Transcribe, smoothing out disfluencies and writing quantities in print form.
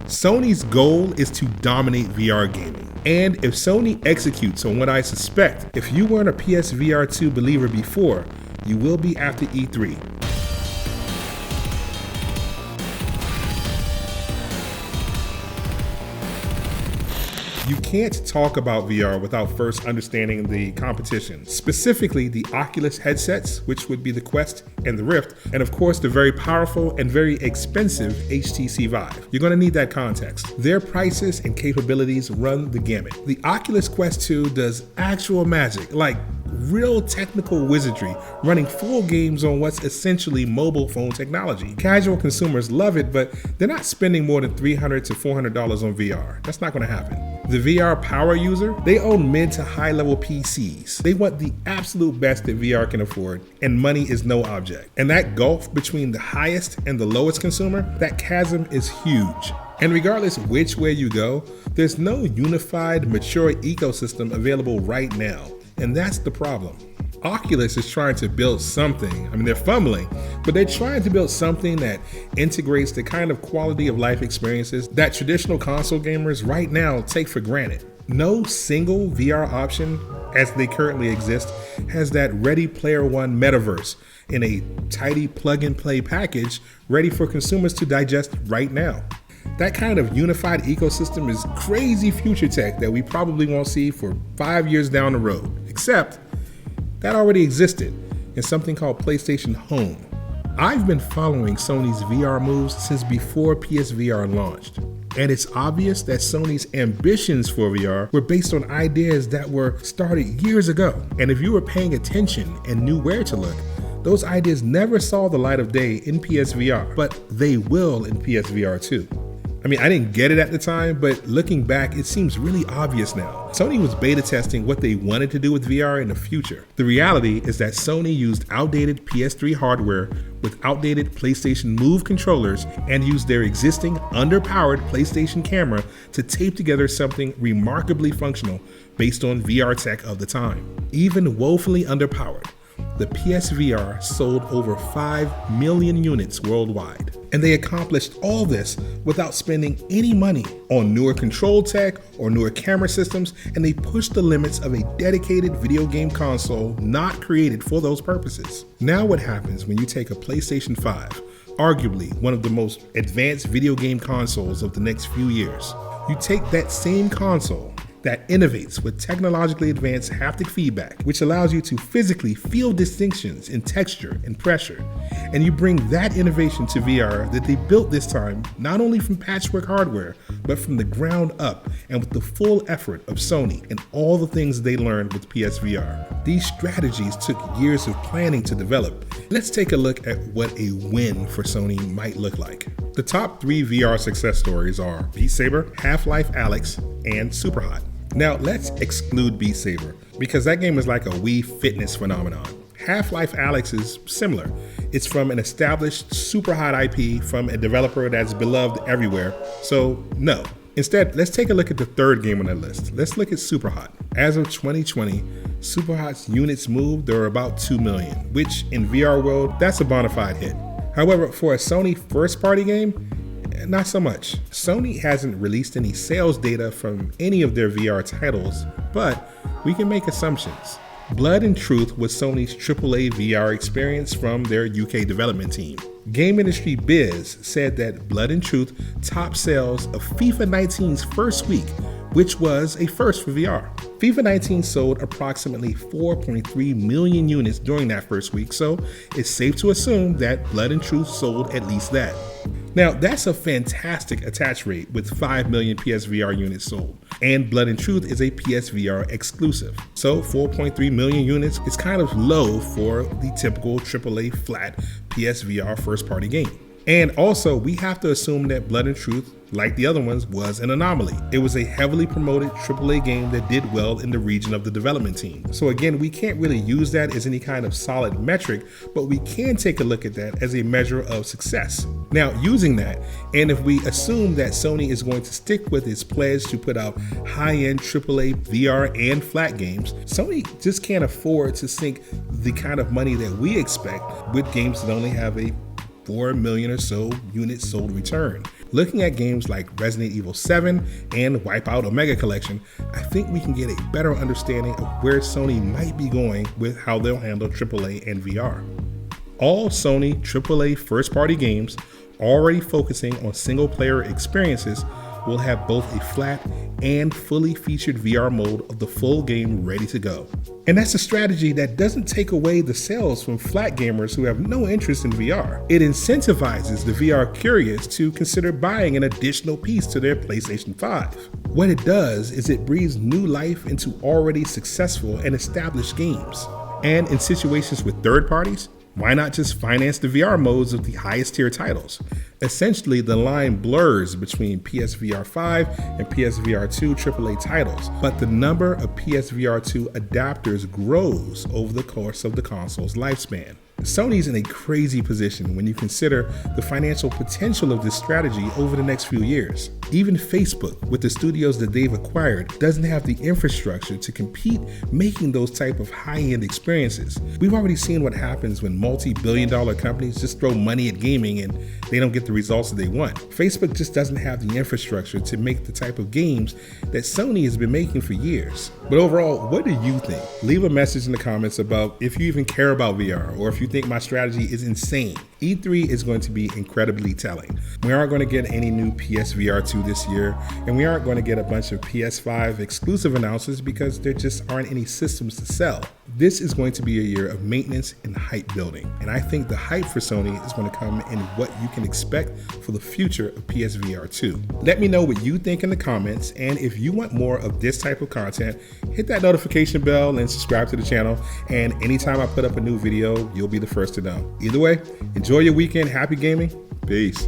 Sony's goal is to dominate VR gaming. And if Sony executes on what I suspect, if you weren't a PSVR2 believer before, you will be after E3. You can't talk about VR without first understanding the competition, specifically the Oculus headsets, which would be the Quest and the Rift, and of course the very powerful and very expensive HTC Vive. You're going to need that context. Their prices and capabilities run the gamut. The Oculus Quest 2 does actual magic, like real technical wizardry, running full games on what's essentially mobile phone technology. Casual consumers love it, but they're not spending more than $300 to $400 on VR. That's not going to happen. The VR power user, they own mid to high level PCs. They want the absolute best that VR can afford, and money is no object. And that gulf between the highest and the lowest consumer, that chasm is huge. And regardless which way you go, there's no unified, mature ecosystem available right now. And that's the problem. Oculus is trying to build something, I mean they're fumbling, but they're trying to build something that integrates the kind of quality of life experiences that traditional console gamers right now take for granted. No single VR option, as they currently exist, has that Ready Player One metaverse in a tidy plug-and-play package ready for consumers to digest right now. That kind of unified ecosystem is crazy future tech that we probably won't see for 5 years down the road, except that already existed in something called PlayStation Home. I've been following Sony's VR moves since before PSVR launched, and it's obvious that Sony's ambitions for VR were based on ideas that were started years ago. And if you were paying attention and knew where to look, those ideas never saw the light of day in PSVR, but they will in PSVR 2. I mean, I didn't get it at the time, but looking back, it seems really obvious now. Sony was beta testing what they wanted to do with VR in the future. The reality is that Sony used outdated PS3 hardware with outdated PlayStation Move controllers and used their existing underpowered PlayStation camera to tape together something remarkably functional based on VR tech of the time. Even woefully underpowered, the PSVR sold over 5 million units worldwide. And they accomplished all this without spending any money on newer control tech or newer camera systems, and they pushed the limits of a dedicated video game console not created for those purposes. Now what happens when you take a PlayStation 5, arguably one of the most advanced video game consoles of the next few years, you take that same console that innovates with technologically advanced haptic feedback, which allows you to physically feel distinctions in texture and pressure. And you bring that innovation to VR that they built this time, not only from patchwork hardware, but from the ground up and with the full effort of Sony and all the things they learned with PSVR. These strategies took years of planning to develop. Let's take a look at what a win for Sony might look like. The top 3 VR success stories are Beat Saber, Half-Life Alyx, and Superhot. Now let's exclude Beat Saber because that game is like a Wii Fitness phenomenon. Half-Life Alyx is similar. It's from an established Superhot IP from a developer that's beloved everywhere, so no. Instead, let's take a look at the third game on that list. Let's look at Superhot. As of 2020, Superhot's units moved, there are about 2 million, which in VR world, that's a bona fide hit. However, for a Sony first-party game, not so much. Sony hasn't released any sales data from any of their VR titles, but we can make assumptions. Blood and Truth was Sony's AAA VR experience from their UK development team. Game Industry Biz said that Blood and Truth topped sales of FIFA 19's first week, which was a first for VR. FIFA 19 sold approximately 4.3 million units during that first week, so it's safe to assume that Blood and Truth sold at least that. Now, that's a fantastic attach rate with 5 million PSVR units sold, and Blood and Truth is a PSVR exclusive. So 4.3 million units is kind of low for the typical AAA flat PSVR first-party game. And also, we have to assume that Blood and Truth, like the other ones, was an anomaly. It was a heavily promoted AAA game that did well in the region of the development team. So again, we can't really use that as any kind of solid metric, but we can take a look at that as a measure of success. Now, using that, and if we assume that Sony is going to stick with its pledge to put out high-end AAA VR and flat games, Sony just can't afford to sink the kind of money that we expect with games that only have a 4 million or so units sold return. Looking at games like Resident Evil 7 and Wipeout Omega Collection, I think we can get a better understanding of where Sony might be going with how they'll handle AAA and VR. All Sony AAA first-party games already focusing on single-player experiences will have both a flat and fully featured VR mode of the full game ready to go. And that's a strategy that doesn't take away the sales from flat gamers who have no interest in VR. It incentivizes the VR curious to consider buying an additional piece to their PlayStation 5. What it does is it breathes new life into already successful and established games. And in situations with third parties, why not just finance the VR modes of the highest tier titles? Essentially, the line blurs between PSVR5 and PSVR2 AAA titles, but the number of PSVR2 adapters grows over the course of the console's lifespan. Sony's in a crazy position when you consider the financial potential of this strategy over the next few years. Even Facebook, with the studios that they've acquired, doesn't have the infrastructure to compete making those type of high-end experiences. We've already seen what happens when multi-billion-dollar companies just throw money at gaming and they don't get the results that they want. Facebook just doesn't have the infrastructure to make the type of games that Sony has been making for years. But overall, what do you think? Leave a message in the comments about if you even care about VR or if you think my strategy is insane. E3 is going to be incredibly telling. We aren't going to get any new PSVR2 this year, and we aren't going to get a bunch of PS5 exclusive announcements because there just aren't any systems to sell. This is going to be a year of maintenance and hype building, and I think the hype for Sony is going to come in what you can expect for the future of PSVR2. Let me know what you think in the comments, and if you want more of this type of content, hit that notification bell and subscribe to the channel, and anytime I put up a new video, you'll be the first to know. Either way, enjoy your weekend, happy gaming, peace.